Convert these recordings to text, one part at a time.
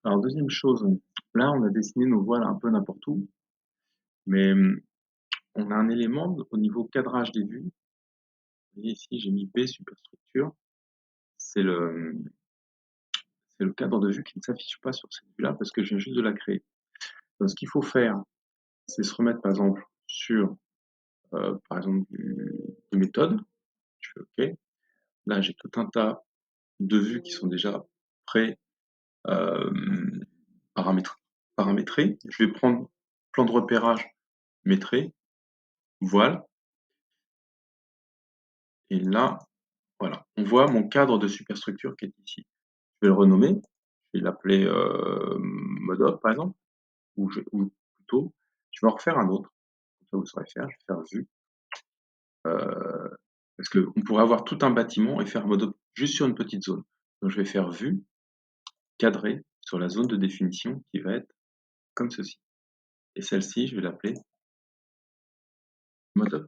Alors, deuxième chose, là, on a dessiné nos voiles un peu n'importe où, mais on a un élément au niveau cadrage des vues. Vous voyez ici, j'ai mis B superstructure. C'est le cadre de vue qui ne s'affiche pas sur cette vue-là parce que je viens juste de la créer. Donc, ce qu'il faut faire, c'est se remettre par exemple sur, par exemple, une méthode. Je fais OK. Là, j'ai tout un tas de vues qui sont déjà pré euh, paramétrées. Je vais prendre plan de repérage, métré, voile, et là, voilà, on voit mon cadre de superstructure qui est ici. Je vais le renommer, je vais l'appeler mode op par exemple, ou plutôt, je vais en refaire un autre, comme ça vous saurez faire, je vais faire vue, parce qu'on pourrait avoir tout un bâtiment et faire mode op juste sur une petite zone. Donc je vais faire vue, cadré sur la zone de définition qui va être comme ceci. Et celle-ci, je vais l'appeler mode op.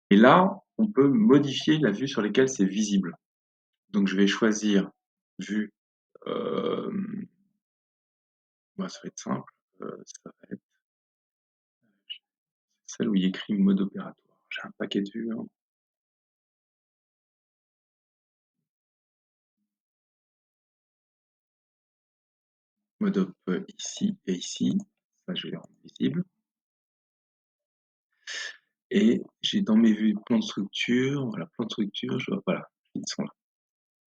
Et là, on peut modifier la vue sur laquelle c'est visible. Donc je vais choisir vue, euh, ça va être simple, ça va être celle où il y a écrit mode opératoire. J'ai un paquet de vues, hein. Mode op ici et ici. Ça, je vais les rendre visibles. Et j'ai dans mes vues plan de structure, voilà, plan de structure, voilà, ils sont là.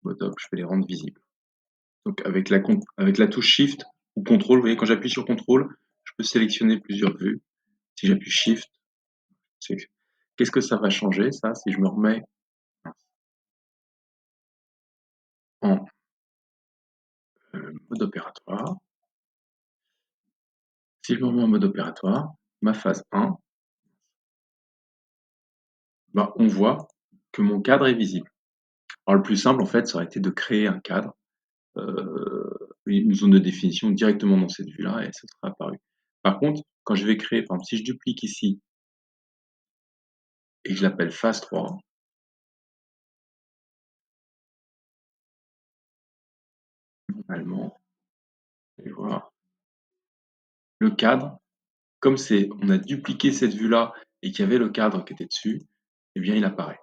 Mode op, je vais les rendre visibles. Donc avec la touche Shift ou CTRL, vous voyez, quand j'appuie sur CTRL, je peux sélectionner plusieurs vues. Si j'appuie Shift, qu'est-ce que ça va changer, ça, si je me remets en mode opératoire. Si je me remets en mode opératoire, ma phase 1, bah, on voit que mon cadre est visible. Alors le plus simple, en fait, ça aurait été de créer un cadre, une zone de définition directement dans cette vue-là, et ça sera apparu. Par contre, quand je vais créer, par exemple, si je duplique ici, et que je l'appelle phase 3, normalement, je vais voir, le cadre, comme on a dupliqué cette vue-là, et qu'il y avait le cadre qui était dessus, eh bien, il apparaît.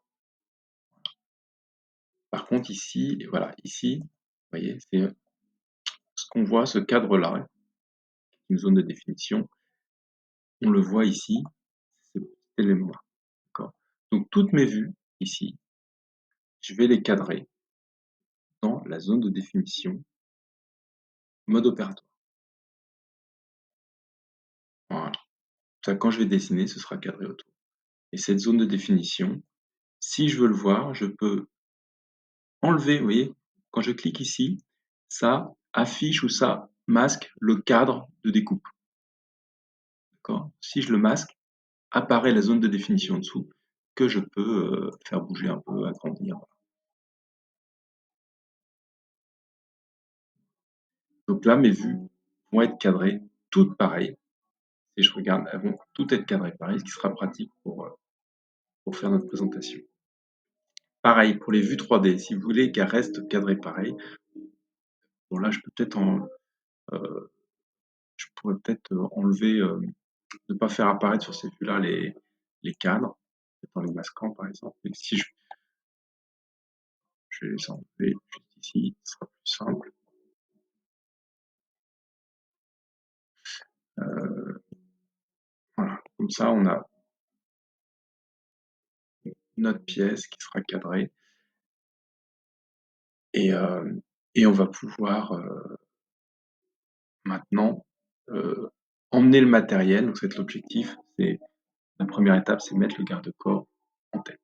Par contre, ici, et voilà, ici, vous voyez, c'est ce qu'on voit, ce cadre-là, une zone de définition, on le voit ici, c'est cet élément-là. D'accord. Donc toutes mes vues, ici, je vais les cadrer dans la zone de définition mode opératoire. Voilà. Ça, quand je vais dessiner, ce sera cadré autour. Et cette zone de définition, si je veux le voir, je peux enlever, vous voyez, quand je clique ici, ça affiche ou ça masque le cadre de découpe. D'accord. Si je le masque, apparaît la zone de définition en dessous que je peux faire bouger un peu, agrandir. Donc là, mes vues vont être cadrées toutes pareilles. Si je regarde, elles vont toutes être cadrées pareil, ce qui sera pratique pour faire notre présentation. Pareil, pour les vues 3D, si vous voulez qu'elles restent cadrées pareil, bon là, euh, je pourrais peut-être enlever, ne pas faire apparaître sur ces vues-là les cadres, en les masquant par exemple. Et si je vais les enlever juste ici, ce sera plus simple. Voilà, comme ça, on a notre pièce qui sera cadrée et, euh, et on va pouvoir maintenant emmener le matériel. Donc, c'est l'objectif. C'est la première étape, c'est mettre le garde-corps en tête.